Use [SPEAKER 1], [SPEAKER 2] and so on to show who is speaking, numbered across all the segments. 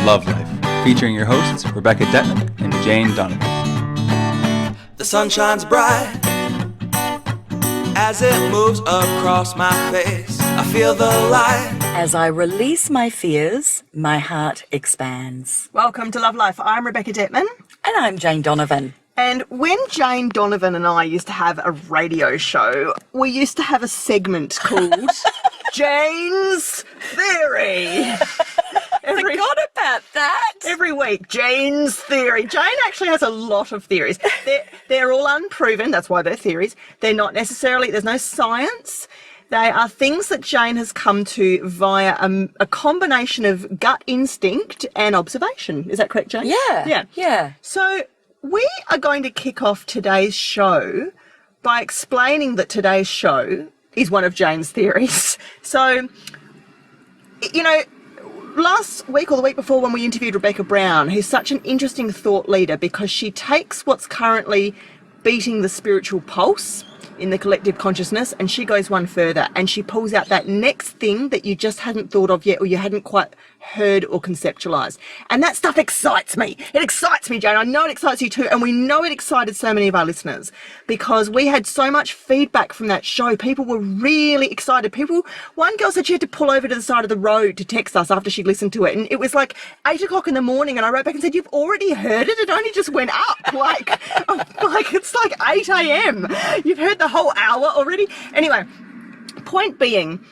[SPEAKER 1] Love Life, featuring your hosts Rebecca Detman and Jane Donovan.
[SPEAKER 2] The sun shines bright as it moves across my face. I feel the light.
[SPEAKER 3] As I release my fears, my heart expands.
[SPEAKER 4] Welcome to Love Life. I'm Rebecca Detman.
[SPEAKER 3] And I'm Jane Donovan.
[SPEAKER 4] And when Jane Donovan and I used to have a radio show, we used to have a segment called Jane's Theory.
[SPEAKER 3] Forgot about that.
[SPEAKER 4] Every week, Jane's Theory. Jane actually has a lot of theories. They're all unproven. That's why they're theories. They're not necessarily, there's no science. They are things that Jane has come to via a combination of gut instinct and observation. Is that correct, Jane?
[SPEAKER 3] Yeah.
[SPEAKER 4] So we are going to kick off today's show by explaining that today's show is one of Jane's theories. So, you know, last week or the week before when we interviewed Rebecca Brown, who's such an interesting thought leader because she takes what's currently beating the spiritual pulse in the collective consciousness and she goes one further and she pulls out that next thing that you just hadn't thought of yet or you hadn't quite heard or conceptualized. And that stuff excites me. It excites me, Jane. I know it excites you too. And we know it excited so many of our listeners because we had so much feedback from that show. People were really excited. One girl said she had to pull over to the side of the road to text us after she listened to it. And it was like 8 o'clock in the morning. And I wrote back and said, you've already heard it? It only just went up. It's like 8 a.m. You've heard the whole hour already. Anyway, point being,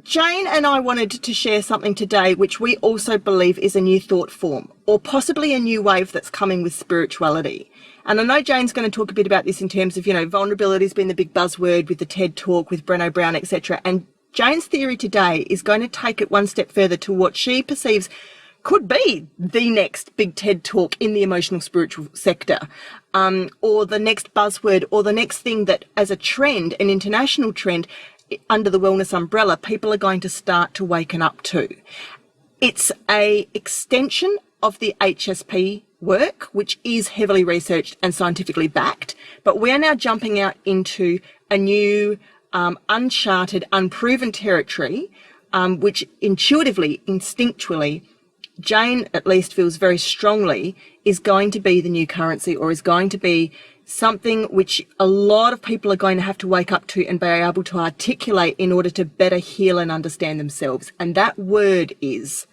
[SPEAKER 4] Jane and I wanted to share something today which we also believe is a new thought form or possibly a new wave that's coming with spirituality. And I know Jane's going to talk a bit about this in terms of, vulnerability has been the big buzzword with the TED Talk, with Brené Brown, etc. And Jane's theory today is going to take it one step further to what she perceives could be the next big TED Talk in the emotional spiritual sector, or the next buzzword, or the next thing that as a trend, an international trend, under the wellness umbrella, people are going to start to waken up to. It's a extension of the HSP work, which is heavily researched and scientifically backed, but we are now jumping out into a new, uncharted, unproven territory, which intuitively, instinctually, Jane at least feels very strongly is going to be the new currency or is going to be something which a lot of people are going to have to wake up to and be able to articulate in order to better heal and understand themselves. And that word is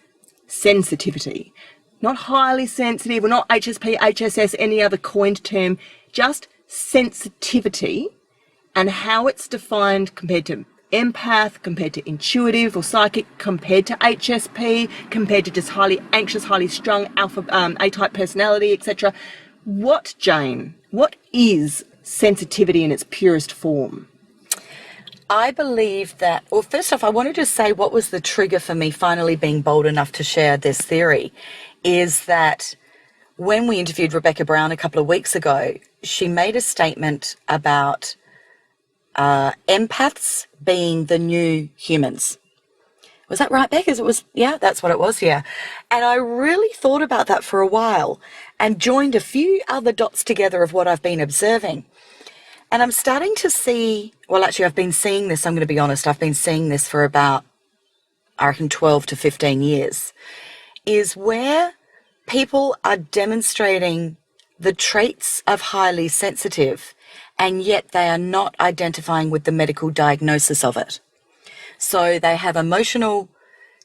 [SPEAKER 4] sensitivity. Not highly sensitive or not HSP, HSS, any other coined term, just sensitivity and how it's defined compared to empath, compared to intuitive or psychic, compared to HSP, compared to just highly anxious, highly strung, alpha, A-type personality, etc. What, Jane, what is sensitivity in its purest form?
[SPEAKER 3] I believe that, well, first off, I wanted to say what was the trigger for me finally being bold enough to share this theory is that when we interviewed Rebecca Brown a couple of weeks ago, she made a statement about empaths being the new humans. Was that right, Beck? Yeah, that's what it was, yeah. And I really thought about that for a while and joined a few other dots together of what I've been observing. And I'm starting to see, well, actually, I've been seeing this, I'm going to be honest, I've been seeing this for about, I reckon, 12 to 15 years, is where people are demonstrating the traits of highly sensitive, and yet they are not identifying with the medical diagnosis of it. So they have emotional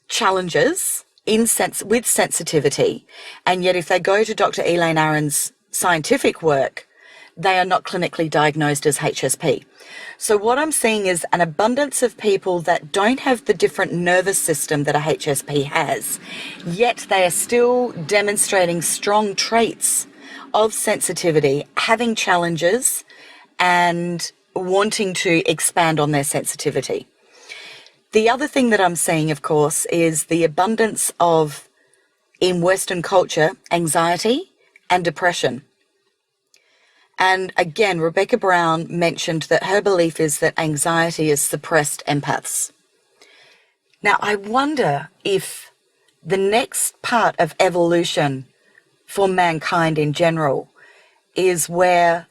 [SPEAKER 3] challenges with sensitivity, and yet if they go to Dr. Elaine Aron's scientific work, they are not clinically diagnosed as HSP. So what I'm seeing is an abundance of people that don't have the different nervous system that a HSP has, yet they are still demonstrating strong traits of sensitivity, having challenges, and wanting to expand on their sensitivity. The other thing that I'm seeing, of course, is the abundance of, in Western culture, anxiety and depression. And again, Rebecca Brown mentioned that her belief is that anxiety is suppressed empaths. Now, I wonder if the next part of evolution for mankind in general is where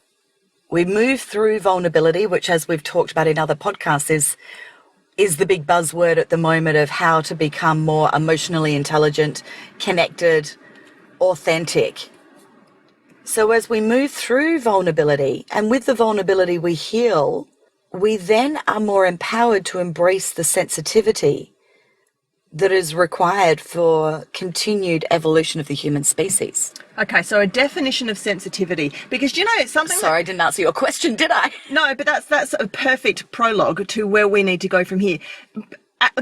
[SPEAKER 3] we move through vulnerability, which, as we've talked about in other podcasts, is is the big buzzword at the moment of how to become more emotionally intelligent, connected, authentic. So as we move through vulnerability, and with the vulnerability we heal, we then are more empowered to embrace the sensitivity that is required for continued evolution of the human species.
[SPEAKER 4] Okay, so a definition of sensitivity, because, you know, it's something...
[SPEAKER 3] Sorry, I didn't answer your question, did I?
[SPEAKER 4] No, but that's a perfect prologue to where we need to go from here.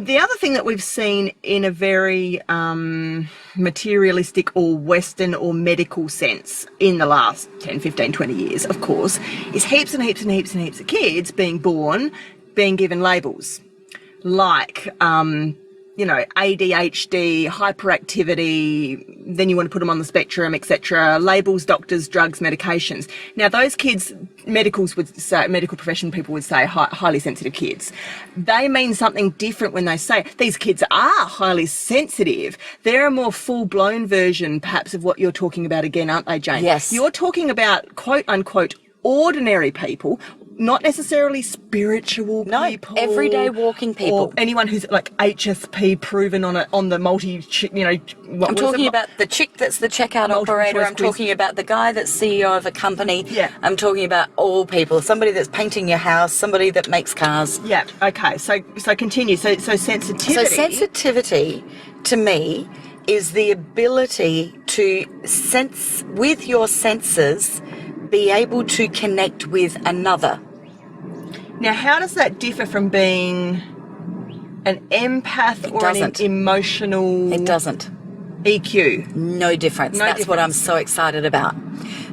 [SPEAKER 4] The other thing that we've seen in a very materialistic or Western or medical sense in the last 10, 15, 20 years, of course, is heaps and heaps and heaps and heaps of kids being born, being given labels like, you know, ADHD, hyperactivity, then you want to put them on the spectrum, etc. Labels, doctors, drugs, medications. Now, those kids, medical profession people would say highly sensitive kids. They mean something different when they say these kids are highly sensitive. They're a more full-blown version, perhaps, of what you're talking about again, aren't they, Jane?
[SPEAKER 3] Yes.
[SPEAKER 4] You're talking about, quote-unquote, ordinary people, not necessarily spiritual people.
[SPEAKER 3] Everyday walking people.
[SPEAKER 4] Or anyone who's like HSP proven on the multi, you know.
[SPEAKER 3] I'm talking about the chick that's the checkout operator. I'm talking about the guy that's CEO of a company.
[SPEAKER 4] Yeah.
[SPEAKER 3] I'm talking about all people. Somebody that's painting your house. Somebody that makes cars.
[SPEAKER 4] Yeah. Okay. So continue. So sensitivity.
[SPEAKER 3] So sensitivity, to me, is the ability to sense with your senses, be able to connect with another.
[SPEAKER 4] Now, how does that differ from being an empath or an emotional...
[SPEAKER 3] It doesn't.
[SPEAKER 4] EQ?
[SPEAKER 3] No difference. That's what I'm so excited about.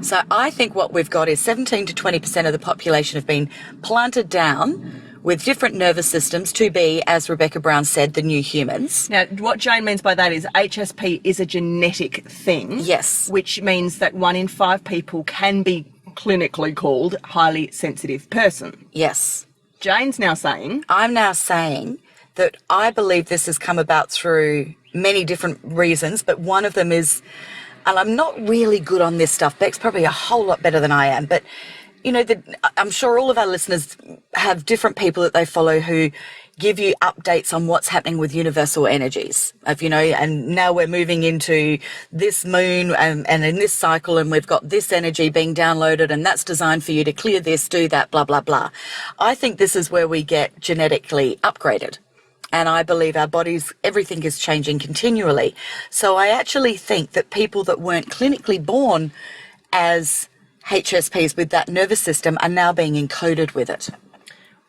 [SPEAKER 3] So I think what we've got is 17 to 20% of the population have been planted down with different nervous systems to be, as Rebecca Brown said, the new humans.
[SPEAKER 4] Now, what Jane means by that is HSP is a genetic thing.
[SPEAKER 3] Yes.
[SPEAKER 4] Which means that 1 in 5 people can be clinically called highly sensitive person.
[SPEAKER 3] Yes.
[SPEAKER 4] Jane's now saying...
[SPEAKER 3] I'm now saying that I believe this has come about through many different reasons, but one of them is, and I'm not really good on this stuff, Beck's probably a whole lot better than I am, but you know, I'm sure all of our listeners have different people that they follow who give you updates on what's happening with universal energies. You know, and now we're moving into this moon and in this cycle, and we've got this energy being downloaded, and that's designed for you to clear this, do that, blah, blah, blah. I think this is where we get genetically upgraded. And I believe our bodies, everything is changing continually. So I actually think that people that weren't clinically born as HSPs with that nervous system are now being encoded with it.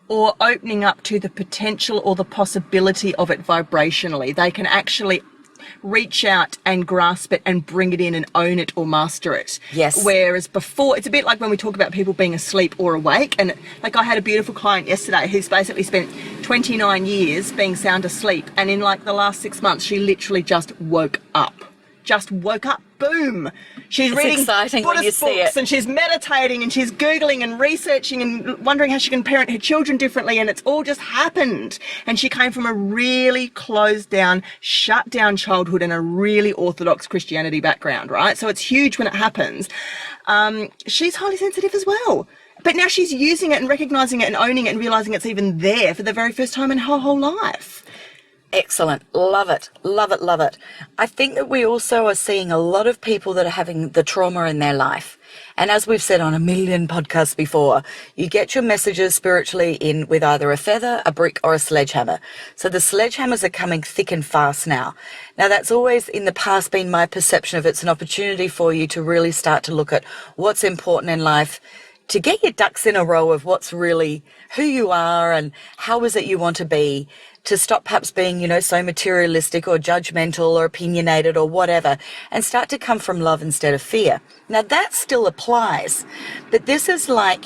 [SPEAKER 4] Or opening up to the potential or the possibility of it vibrationally. They can actually reach out and grasp it and bring it in and own it or master it.
[SPEAKER 3] Yes.
[SPEAKER 4] Whereas before, it's a bit like when we talk about people being asleep or awake. And like I had a beautiful client yesterday who's basically spent 29 years being sound asleep. And in like the last 6 months, she literally just woke up. Boom. She's reading
[SPEAKER 3] exciting when you
[SPEAKER 4] Buddhist
[SPEAKER 3] see
[SPEAKER 4] books
[SPEAKER 3] it.
[SPEAKER 4] and she's meditating and she's Googling and researching and wondering how she can parent her children differently, and it's all just happened. And she came from a really closed down, shut down childhood and a really orthodox Christianity background, right? So it's huge when it happens. She's highly sensitive as well. But now she's using it and recognizing it and owning it and realizing it's even there for the very first time in her whole life.
[SPEAKER 3] Excellent. Love it. Love it. Love it. I think that we also are seeing a lot of people that are having the trauma in their life. And as we've said on a million podcasts before, you get your messages spiritually in with either a feather, a brick, or a sledgehammer. So the sledgehammers are coming thick and fast now. Now, that's always in the past been my perception of it's an opportunity for you to really start to look at what's important in life, to get your ducks in a row of what's really who you are and how is it you want to be, to stop perhaps being, you know, so materialistic or judgmental or opinionated or whatever, and start to come from love instead of fear. Now, that still applies, but this is like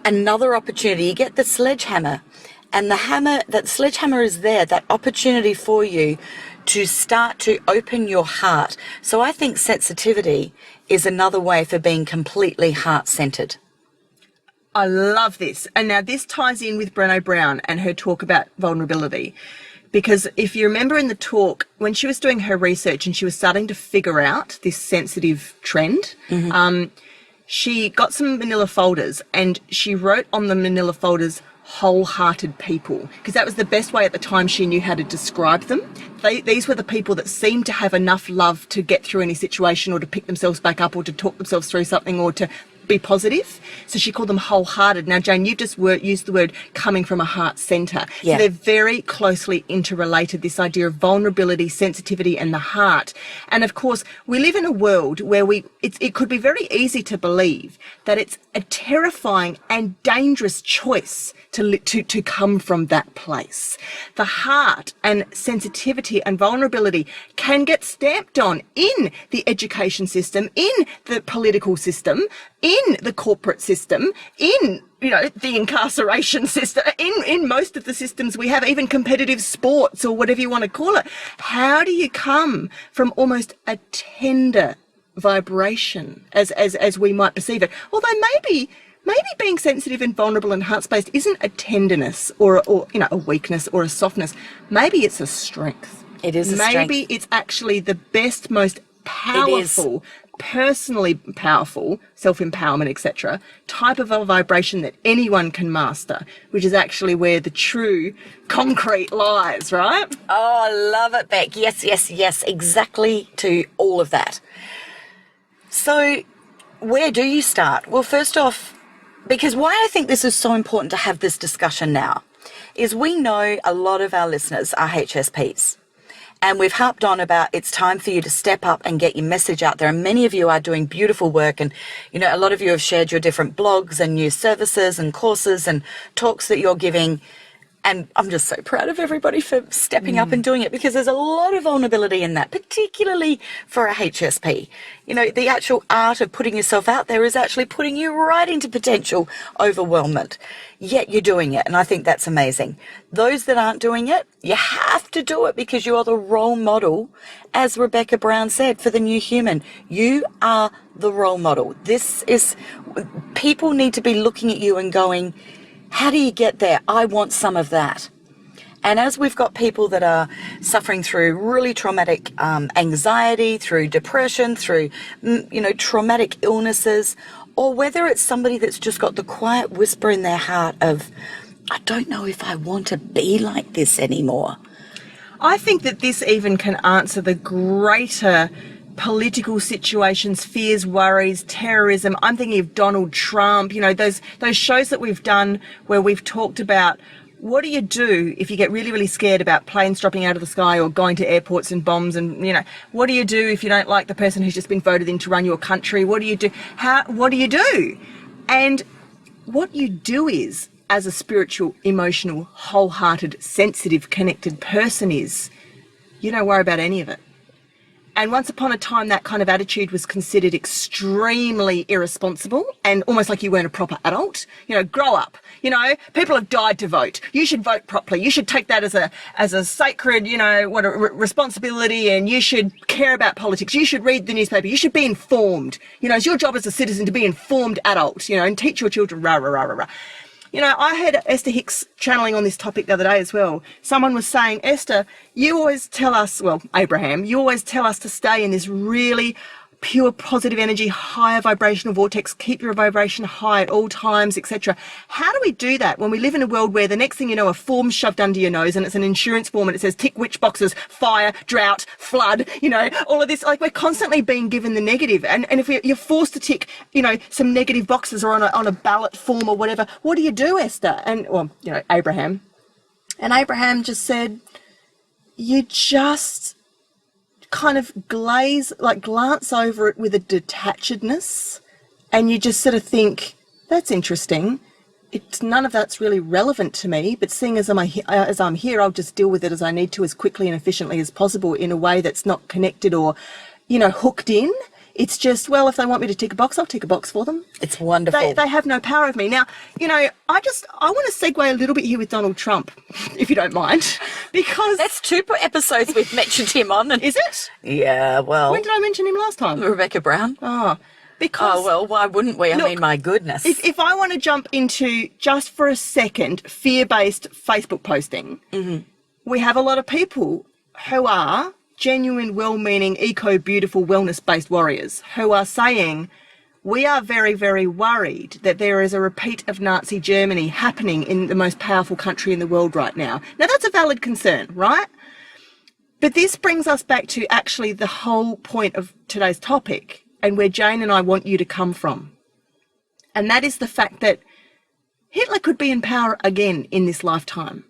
[SPEAKER 3] another opportunity. You get the sledgehammer, and that sledgehammer is there, that opportunity for you to start to open your heart. So I think sensitivity is another way for being completely heart-centered.
[SPEAKER 4] I love this. And now this ties in with Brené Brown and her talk about vulnerability. Because if you remember in the talk, when she was doing her research and she was starting to figure out this sensitive trend, she got some manila folders and she wrote on the manila folders, wholehearted people, because that was the best way at the time she knew how to describe them. These were the people that seemed to have enough love to get through any situation or to pick themselves back up or to talk themselves through something or to be positive. So she called them wholehearted. Now, Jane, you've just used the word coming from a heart centre.
[SPEAKER 3] Yeah.
[SPEAKER 4] So they're very closely interrelated, this idea of vulnerability, sensitivity and the heart. And of course, we live in a world where it could be very easy to believe that it's a terrifying and dangerous choice to come from that place. The heart and sensitivity and vulnerability can get stamped on in the education system, in the political system, in the corporate system, in the incarceration system, in most of the systems we have, even competitive sports or whatever you want to call it. How do you come from almost a tender vibration as we might perceive it? Although maybe being sensitive and vulnerable and heart-spaced isn't a tenderness or a weakness or a softness. Maybe it's a strength.
[SPEAKER 3] It is a strength.
[SPEAKER 4] Maybe it's actually the best, most powerful, personally powerful, self-empowerment, etc., type of a vibration that anyone can master, which is actually where the true concrete lies, right?
[SPEAKER 3] Oh, I love it, Beck. Yes, yes, yes, exactly to all of that. So where do you start? Well, first off, because why I think this is so important to have this discussion now is we know a lot of our listeners are HSPs. And we've harped on about it's time for you to step up and get your message out there. And many of you are doing beautiful work. And, a lot of you have shared your different blogs and new services and courses and talks that you're giving. And I'm just so proud of everybody for stepping up and doing it, because there's a lot of vulnerability in that, particularly for a HSP. The actual art of putting yourself out there is actually putting you right into potential overwhelmment. Yet you're doing it, and I think that's amazing. Those that aren't doing it, you have to do it because you are the role model, as Rebecca Brown said, for the new human. You are the role model. People need to be looking at you and going, how do you get there? I want some of that. And as we've got people that are suffering through really traumatic anxiety, through depression, through, traumatic illnesses, or whether it's somebody that's just got the quiet whisper in their heart of, I don't know if I want to be like this anymore.
[SPEAKER 4] I think that this even can answer the greater political situations, fears, worries, terrorism. I'm thinking of Donald Trump, those shows that we've done where we've talked about what do you do if you get really, really scared about planes dropping out of the sky or going to airports and bombs, and, what do you do if you don't like the person who's just been voted in to run your country? What do you do? What do you do? And what you do is, as a spiritual, emotional, wholehearted, sensitive, connected person is, you don't worry about any of it. And once upon a time, that kind of attitude was considered extremely irresponsible and almost like you weren't a proper adult. Grow up. People have died to vote. You should vote properly. You should take that as a sacred, responsibility, and you should care about politics. You should read the newspaper. You should be informed. It's your job as a citizen to be informed adult, and teach your children, rah, rah, rah, rah, rah. I heard Esther Hicks channeling on this topic the other day as well. Someone was saying, Esther, you always tell us, Abraham, you always tell us to stay in this really pure positive energy, higher vibrational vortex, keep your vibration high at all times, etc. How do we do that when we live in a world where the next thing you know, a form's shoved under your nose and it's an insurance form and it says tick which boxes, fire, drought, flood, all of this, like we're constantly being given the negative. And if you're forced to tick, some negative boxes or on a ballot form or whatever, what do you do, Esther? And, Abraham. And Abraham just said, you just kind of glance over it with a detachedness, and you just sort of think, that's interesting. None of that's really relevant to me, but seeing as I'm here, I'll just deal with it as I need to, as quickly and efficiently as possible, in a way that's not connected or, hooked in. It's just, if they want me to tick a box, I'll tick a box for them.
[SPEAKER 3] It's wonderful.
[SPEAKER 4] They have no power over me. Now, I want to segue a little bit here with Donald Trump, if you don't mind, because...
[SPEAKER 3] That's 2 episodes we've mentioned him on.
[SPEAKER 4] Is it?
[SPEAKER 3] Yeah, well...
[SPEAKER 4] When did I mention him last time?
[SPEAKER 3] Rebecca Brown.
[SPEAKER 4] Oh, because...
[SPEAKER 3] Oh, well, why wouldn't we? Look, my goodness.
[SPEAKER 4] If I want to jump into, just for a second, fear-based Facebook posting, we have a lot of people who are genuine, well-meaning, eco-beautiful, wellness-based warriors who are saying, we are very, very worried that there is a repeat of Nazi Germany happening in the most powerful country in the world right now. Now, that's a valid concern, right? But this brings us back to actually the whole point of today's topic and where Jane and I want you to come from. And that is the fact that Hitler could be in power again in this lifetime,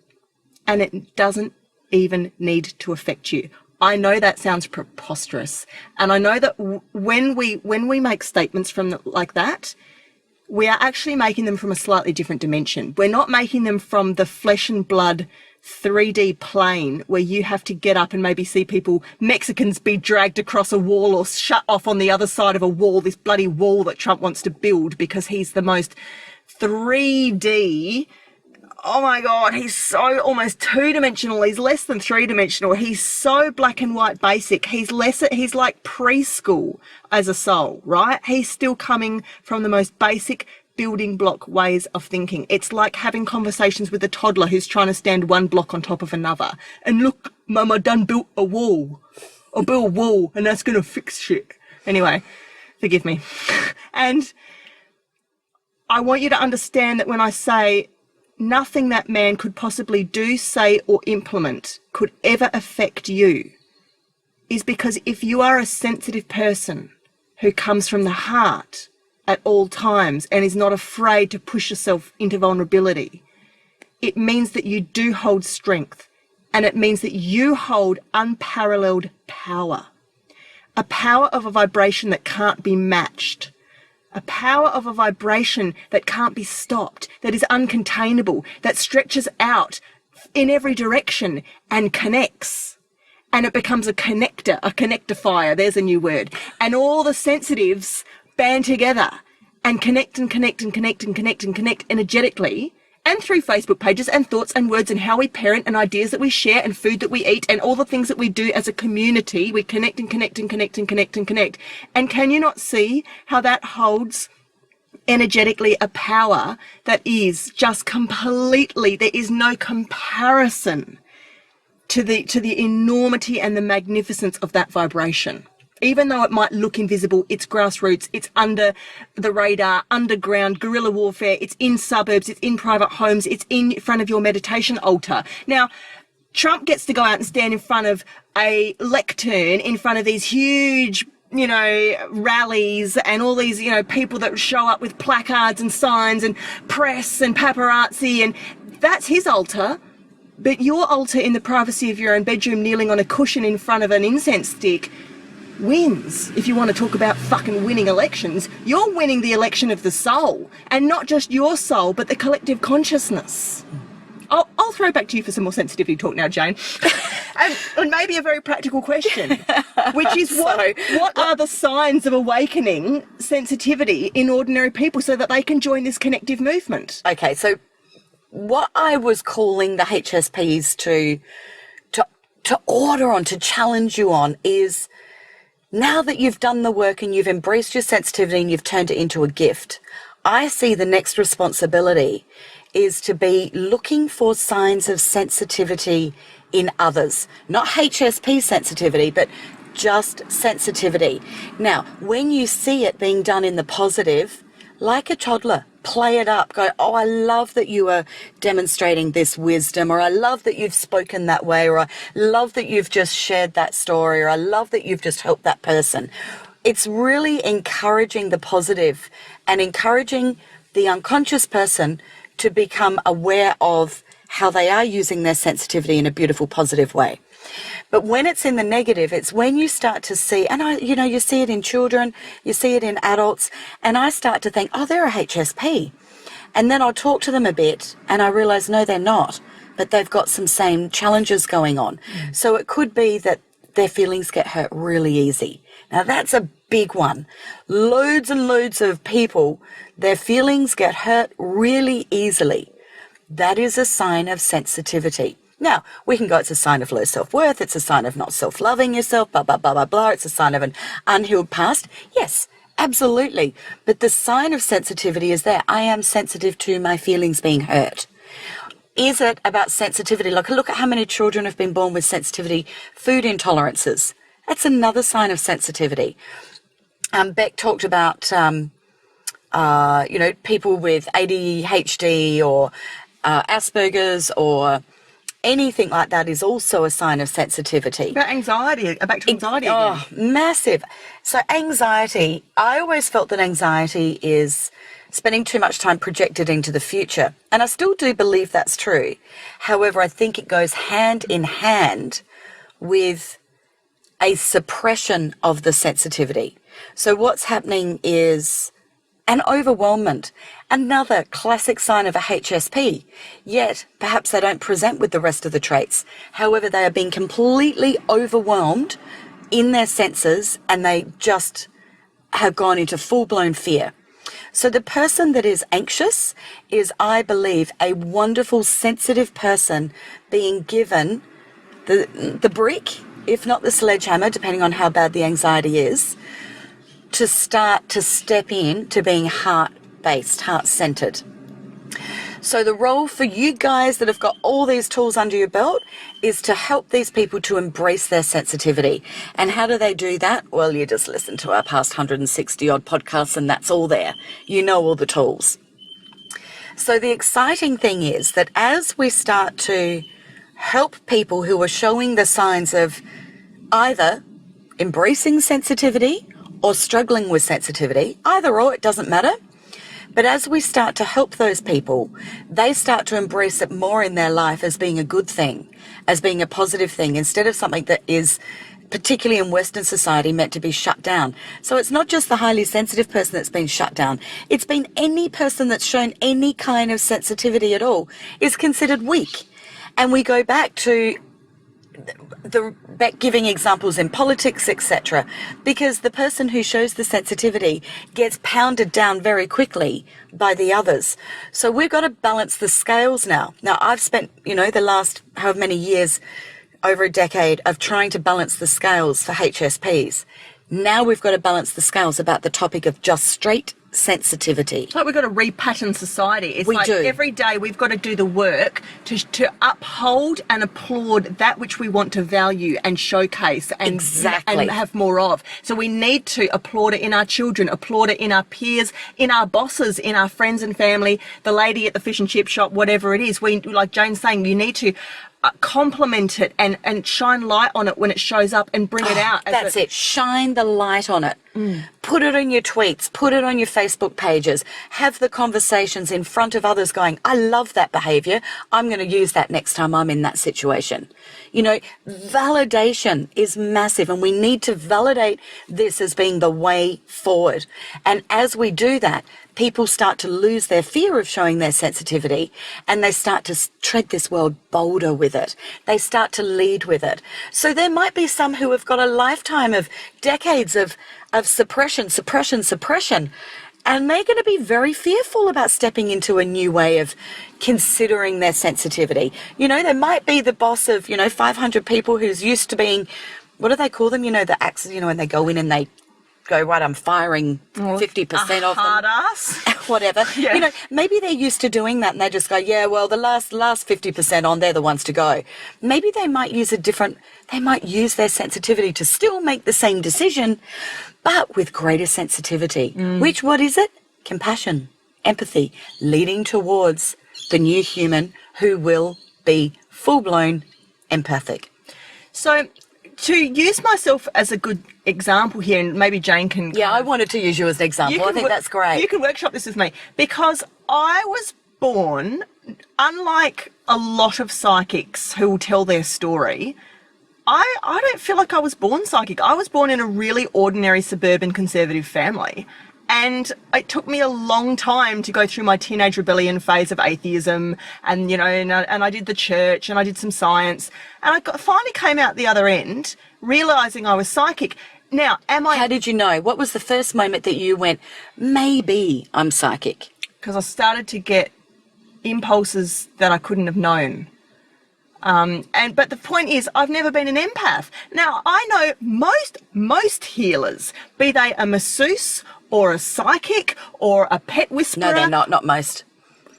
[SPEAKER 4] and it doesn't even need to affect you. I know that sounds preposterous, and I know that when we make statements like that, we are actually making them from a slightly different dimension. We're not making them from the flesh and blood 3D plane where you have to get up and maybe see Mexicans be dragged across a wall or shut off on the other side of a wall, this bloody wall that Trump wants to build because he's the most 3D. Oh my God, he's so almost two-dimensional. He's less than three-dimensional. He's so black and white basic. He's like preschool as a soul, right? He's still coming from the most basic building block ways of thinking. It's like having conversations with a toddler who's trying to stand one block on top of another. And look, Mama done built a wall. I built a wall and that's going to fix shit. Anyway, forgive me. And I want you to understand that when I say nothing that man could possibly do, say, or implement could ever affect you, is because if you are a sensitive person who comes from the heart at all times and is not afraid to push yourself into vulnerability, it means that you do hold strength, and it means that you hold unparalleled power. A power of a vibration that can't be matched. A power of a vibration that can't be stopped, that is uncontainable, that stretches out in every direction and connects. And it becomes a connectifier, there's a new word. And all the sensitives band together and connect and connect and connect and connect and connect energetically, and through Facebook pages and thoughts and words and how we parent and ideas that we share and food that we eat and all the things that we do as a community. We connect and connect and connect and connect and connect. And can you not see how that holds energetically a power that is just completely, there is no comparison to the enormity and the magnificence of that vibration. Even though it might look invisible, it's grassroots, it's under the radar, underground, guerrilla warfare, it's in suburbs, it's in private homes, it's in front of your meditation altar. Now, Trump gets to go out and stand in front of a lectern, in front of these huge, rallies and all these, people that show up with placards and signs and press and paparazzi, and that's his altar. But your altar in the privacy of your own bedroom, kneeling on a cushion in front of an incense stick, wins. If you want to talk about fucking winning elections, you're winning the election of the soul, and not just your soul, but the collective consciousness. I'll throw back to you for some more sensitivity talk now, Jane. and maybe a very practical question, which is what are the signs of awakening sensitivity in ordinary people so that they can join this connective movement?
[SPEAKER 3] Okay, so what I was calling the HSPs to order on, to challenge you on, is now that you've done the work and you've embraced your sensitivity and you've turned it into a gift, I see the next responsibility is to be looking for signs of sensitivity in others. Not HSP sensitivity, but just sensitivity. Now, when you see it being done in the positive, like a toddler, play it up. Go, oh, I love that you are demonstrating this wisdom, or I love that you've spoken that way, or I love that you've just shared that story, or I love that you've just helped that person. It's really encouraging the positive and encouraging the unconscious person to become aware of how they are using their sensitivity in a beautiful, positive way. But when it's in the negative, it's when you start to see, and you see it in children, you see it in adults, and I start to think, oh, they're a HSP. And then I'll talk to them a bit, and I realize, no, they're not, but they've got some same challenges going on. So it could be that their feelings get hurt really easy. Now, that's a big one. Loads and loads of people, their feelings get hurt really easily. That is a sign of sensitivity. Now, we can go, it's a sign of low self-worth, it's a sign of not self-loving yourself, blah, blah, blah, blah, blah, it's a sign of an unhealed past. Yes, absolutely. But the sign of sensitivity is there. I am sensitive to my feelings being hurt. Is it about sensitivity? Look at how many children have been born with sensitivity, food intolerances. That's another sign of sensitivity. Beck talked about people with ADHD or Asperger's or anything like that is also a sign of sensitivity.
[SPEAKER 4] Back to anxiety again.
[SPEAKER 3] Oh, massive. So anxiety, I always felt that anxiety is spending too much time projected into the future. And I still do believe that's true. However, I think it goes hand in hand with a suppression of the sensitivity. So what's happening is an overwhelmment, another classic sign of a HSP, yet perhaps they don't present with the rest of the traits. However, they are being completely overwhelmed in their senses and they just have gone into full-blown fear. So the person that is anxious is, I believe, a wonderful, sensitive person being given the brick, if not the sledgehammer, depending on how bad the anxiety is, to start to step in to being heart-based, heart-centered. So the role for you guys that have got all these tools under your belt is to help these people to embrace their sensitivity. And how do they do that? Well, you just listen to our past 160 odd podcasts and that's all there. You know all the tools. So the exciting thing is that as we start to help people who are showing the signs of either embracing sensitivity or struggling with sensitivity, either or, it doesn't matter. But as we start to help those people, they start to embrace it more in their life as being a good thing, as being a positive thing, instead of something that is, particularly in Western society, meant to be shut down. So it's not just the highly sensitive person that's been shut down. It's been any person that's shown any kind of sensitivity at all is considered weak. And we go back to giving examples in politics, etc., because the person who shows the sensitivity gets pounded down very quickly by the others. So we've got to balance the scales now. Now, I've spent, the last however many years, over a decade, of trying to balance the scales for HSPs. Now we've got to balance the scales about the topic of just straight sensitivity.
[SPEAKER 4] It's like we've got to repattern society. It's
[SPEAKER 3] We
[SPEAKER 4] like
[SPEAKER 3] do.
[SPEAKER 4] Every day we've got to do the work to uphold and applaud that which we want to value and showcase and,
[SPEAKER 3] Exactly.
[SPEAKER 4] and have more of. So we need to applaud it in our children, applaud it in our peers, in our bosses, in our friends and family, the lady at the fish and chip shop, whatever it is. We, like Jane's saying, you need to compliment it and shine light on it when it shows up and bring it out.
[SPEAKER 3] That's it. Shine the light on it. Put it on your tweets. Put it on your Facebook pages. Have the conversations in front of others going, I love that behavior. I'm going to use that next time I'm in that situation. Validation is massive, and we need to validate this as being the way forward. And as we do that, people start to lose their fear of showing their sensitivity, and they start to tread this world bolder with it. They start to lead with it. So there might be some who have got a lifetime of decades of suppression, and they're going to be very fearful about stepping into a new way of considering their sensitivity. There might be the boss of, 500 people who's used to being, what do they call them? The axes, when they go in and they go, right, I'm firing 50% off
[SPEAKER 4] hard ass.
[SPEAKER 3] whatever.
[SPEAKER 4] Yeah.
[SPEAKER 3] Maybe they're used to doing that and they just go, yeah, well, the last 50% on, they're the ones to go. Maybe they might use they might use their sensitivity to still make the same decision, but with greater sensitivity. Which, what is it? Compassion, empathy, leading towards the new human who will be full-blown empathic.
[SPEAKER 4] So to use myself as a good example here, and maybe Jane can...
[SPEAKER 3] Yeah, I wanted to use you as an example. I think that's great.
[SPEAKER 4] You can workshop this with me, because I was born, unlike a lot of psychics who will tell their story, I don't feel like I was born psychic. I was born in a really ordinary suburban conservative family. And it took me a long time to go through my teenage rebellion phase of atheism, and and I did the church and I did some science, and I finally came out the other end realizing I was psychic. Now,
[SPEAKER 3] How did you know? What was the first moment that you went, maybe I'm psychic?
[SPEAKER 4] Because I started to get impulses that I couldn't have known. But the point is, I've never been an empath. Now, I know most healers, be they a masseuse or a psychic or a pet whisperer.
[SPEAKER 3] No, they're not most.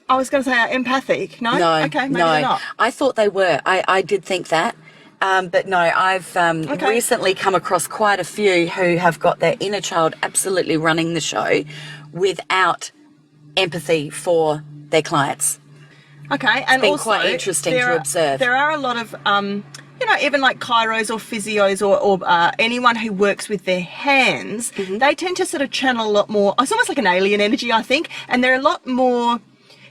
[SPEAKER 4] I was going to say empathic. No?
[SPEAKER 3] No.
[SPEAKER 4] Okay, maybe
[SPEAKER 3] no.
[SPEAKER 4] they're not.
[SPEAKER 3] I thought they were. I did think that. But no, I've
[SPEAKER 4] Okay.
[SPEAKER 3] recently come across quite a few who have got their inner child absolutely running the show, without empathy for their clients.
[SPEAKER 4] Okay, and
[SPEAKER 3] been
[SPEAKER 4] also
[SPEAKER 3] quite interesting to observe.
[SPEAKER 4] There are a lot of, even like chiros or physios or anyone who works with their hands, they tend to sort of channel a lot more. It's almost like an alien energy, I think, and they're a lot more.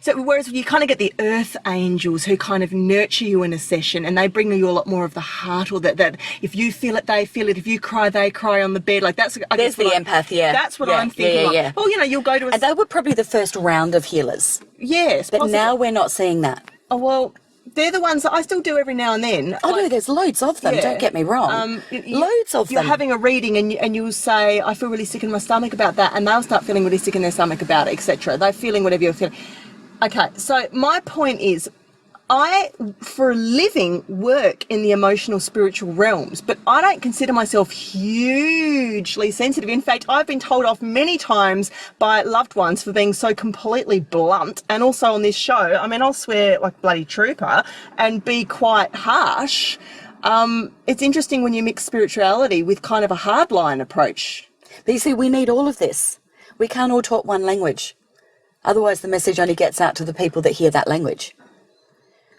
[SPEAKER 4] So whereas you kind of get the earth angels who kind of nurture you in a session, and they bring you a lot more of the heart, or that if you feel it, they feel it. If you cry, they cry on the bed. Like that's.
[SPEAKER 3] There's the empath, yeah.
[SPEAKER 4] That's what I'm thinking.
[SPEAKER 3] Yeah.
[SPEAKER 4] Of. Well, you'll go to a.
[SPEAKER 3] And they were probably the first round of healers.
[SPEAKER 4] Yes,
[SPEAKER 3] but
[SPEAKER 4] possibly.
[SPEAKER 3] now we're not seeing that.
[SPEAKER 4] Oh well. They're the ones that I still do every now and then.
[SPEAKER 3] Oh, no, there's loads of them, don't get me wrong. Loads of them.
[SPEAKER 4] You're having a reading and you'll say, I feel really sick in my stomach about that, and they'll start feeling really sick in their stomach about it, etc. They're feeling whatever you're feeling. Okay, so my point is, I, for a living, work in the emotional, spiritual realms, but I don't consider myself hugely sensitive. In fact, I've been told off many times by loved ones for being so completely blunt, and also on this show, I mean, I'll swear like bloody trooper and be quite harsh. It's interesting when you mix spirituality with kind of a hardline approach.
[SPEAKER 3] But you see, we need all of this. We can't all talk one language. Otherwise, the message only gets out to the people that hear that language.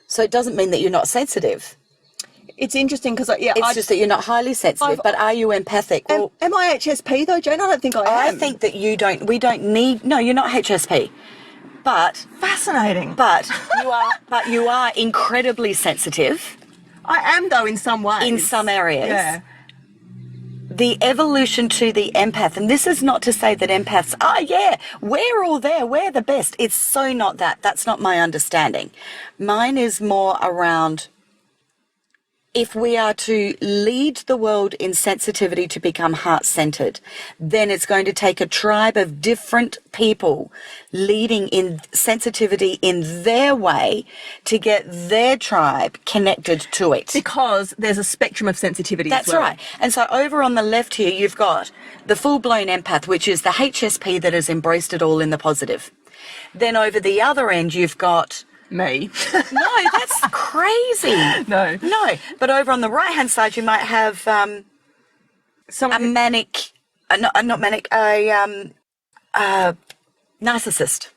[SPEAKER 3] So it doesn't mean that you're not sensitive.
[SPEAKER 4] It's interesting because,
[SPEAKER 3] it's just that you're not highly sensitive. But are you empathic?
[SPEAKER 4] Am I HSP though, Jane? I don't think I am.
[SPEAKER 3] I think that we don't need. No, you're not HSP. But
[SPEAKER 4] fascinating.
[SPEAKER 3] But you are incredibly sensitive.
[SPEAKER 4] I am though in some ways.
[SPEAKER 3] In some areas.
[SPEAKER 4] Yeah.
[SPEAKER 3] The evolution to the empath, and this is not to say that empaths, we're all there, we're the best. It's so not that. That's not my understanding. Mine is more around, if we are to lead the world in sensitivity to become heart-centered, then it's going to take a tribe of different people leading in sensitivity in their way to get their tribe connected to it.
[SPEAKER 4] Because there's a spectrum of sensitivity
[SPEAKER 3] That's
[SPEAKER 4] as well.
[SPEAKER 3] right. And so over on the left here, you've got the full-blown empath, which is the HSP that has embraced it all in the positive. Then over the other end, you've got...
[SPEAKER 4] me.
[SPEAKER 3] No, that's crazy.
[SPEAKER 4] No.
[SPEAKER 3] But over on the right-hand side, you might have a manic, narcissist.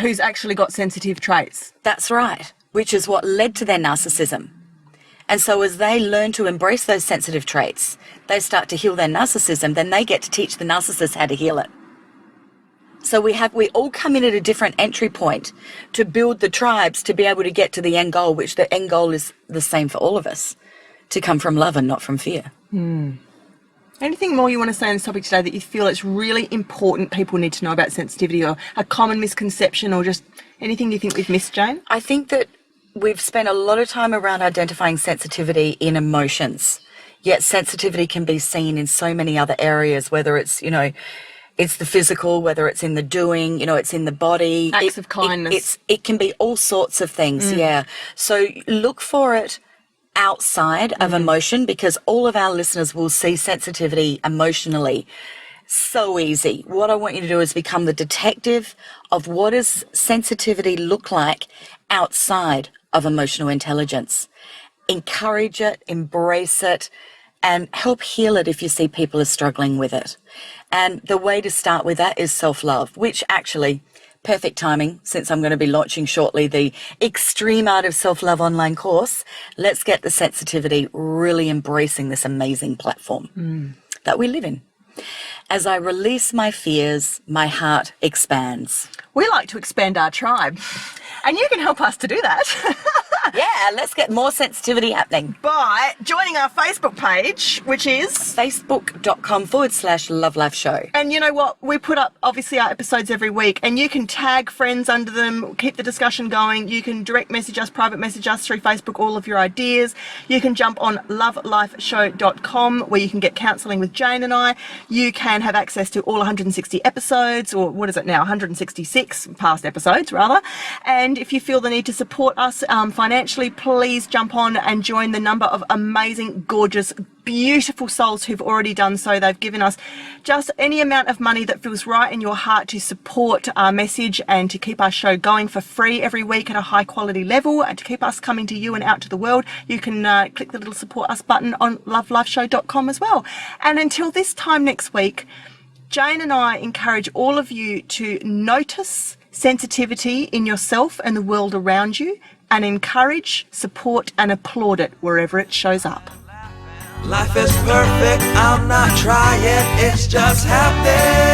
[SPEAKER 4] Who's actually got sensitive traits.
[SPEAKER 3] That's right, which is what led to their narcissism. And so as they learn to embrace those sensitive traits, they start to heal their narcissism, then they get to teach the narcissist how to heal it. So we all come in at a different entry point to build the tribes to be able to get to the end goal, which the end goal is the same for all of us, to come from love and not from fear.
[SPEAKER 4] Anything more you want to say on this topic today that you feel it's really important people need to know about sensitivity, or a common misconception, or just anything you think we've missed, Jane?
[SPEAKER 3] I think that we've spent a lot of time around identifying sensitivity in emotions, yet sensitivity can be seen in so many other areas, whether it's, it's the physical, whether it's in the doing, it's in the body.
[SPEAKER 4] Acts of kindness.
[SPEAKER 3] It can be all sorts of things, yeah. So look for it outside of emotion, because all of our listeners will see sensitivity emotionally so easy. What I want you to do is become the detective of what does sensitivity look like outside of emotional intelligence. Encourage it, embrace it, and help heal it if you see people are struggling with it. And the way to start with that is self-love, which actually, perfect timing, since I'm going to be launching shortly the Extreme Art of Self-Love online course. Let's get the sensitivity really embracing this amazing platform that we live in. As I release my fears, my heart expands.
[SPEAKER 4] We like to expand our tribe, and you can help us to do that.
[SPEAKER 3] Yeah, let's get more sensitivity happening.
[SPEAKER 4] By joining our Facebook page, which is
[SPEAKER 3] facebook.com/Love Life Show.
[SPEAKER 4] And you know what? We put up, obviously, our episodes every week, and you can tag friends under them, keep the discussion going. You can direct message us, private message us through Facebook, all of your ideas. You can jump on lovelifeshow.com, where you can get counselling with Jane and I. You can have access to all 160 episodes, or what is it now, 166 past episodes, rather. And if you feel the need to support us financially, please jump on and join the number of amazing, gorgeous, beautiful souls who've already done so. They've given us just any amount of money that feels right in your heart to support our message and to keep our show going for free every week at a high quality level, and to keep us coming to you and out to the world. You can click the little support us button on lovelifeshow.com as well. And until this time next week, Jane and I encourage all of you to notice sensitivity in yourself and the world around you, and encourage, support and applaud it wherever it shows up.
[SPEAKER 2] Life is perfect, I'm not trying, it's just happening.